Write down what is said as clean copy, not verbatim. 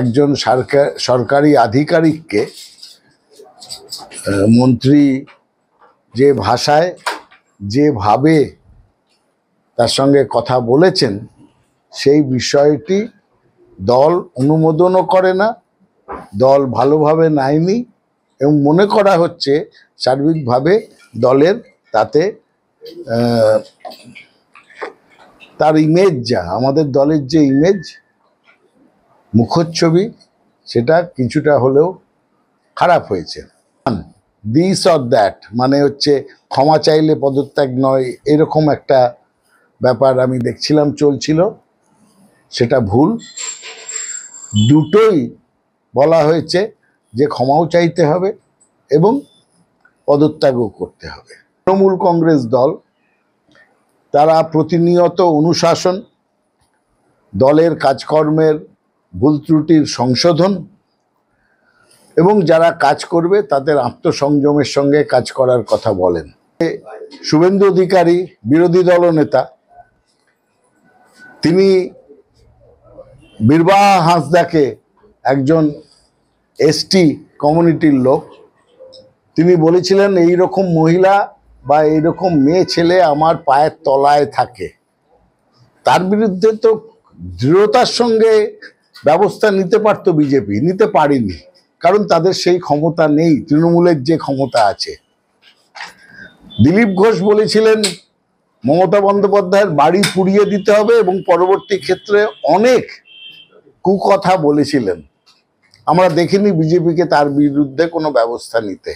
একজন সরকারি আধিকারিককে মন্ত্রী যে ভাষায় যেভাবে তার সঙ্গে কথা বলেছেন সেই বিষয়টি দল অনুমোদনও করে না, দল ভালোভাবে নেয়নি এবং মনে করা হচ্ছে সার্বিকভাবে দলের তাতে তার ইমেজ, যা আমাদের দলের যে ইমেজ মুখচ্ছবি, সেটা কিছুটা হলেও খারাপ হয়েছে। দিস অর দ্যাট মানে হচ্ছে ক্ষমা চাইলে পদত্যাগ নয়, এরকম একটা ব্যাপার আমি দেখছিলাম চলছিল, সেটা ভুল। দুটোই বলা হয়েছে যে ক্ষমাও চাইতে হবে এবং পদত্যাগও করতে হবে। তৃণমূল কংগ্রেস দল তারা প্রতিনিয়ত অনুশাসন, দলের কাজকর্মের ভুল ত্রুটির সংশোধন এবং যারা কাজ করবে তাদের আত্মসংযমের সঙ্গে কাজ করার কথা বলেন। শুভেন্দু অধিকারী বিরোধী দলনেতা, তিনি বীরবাহা হাঁসদাকে, একজন এসটি কমিউনিটির লোক, তিনি বলেছিলেন এইরকম মহিলা বা এইরকম মেয়ে ছেলে আমার পায়ের তলায় থাকে। তার বিরুদ্ধে তো দৃঢ়তার সঙ্গে ব্যবস্থা নিতে পারতো বিজেপি, নিতে পারেনি, কারণ তাদের সেই ক্ষমতা নেই, তৃণমূলের যে ক্ষমতা আছে। দিলীপ ঘোষ বলেছিলেন মমতা বন্দ্যোপাধ্যায়ের বাড়ি পুড়িয়ে দিতে হবে এবং পরবর্তী ক্ষেত্রে অনেক কুকথা বলেছিলেন। আমরা দেখিনি বিজেপিকে তার বিরুদ্ধে কোনো ব্যবস্থা নিতে।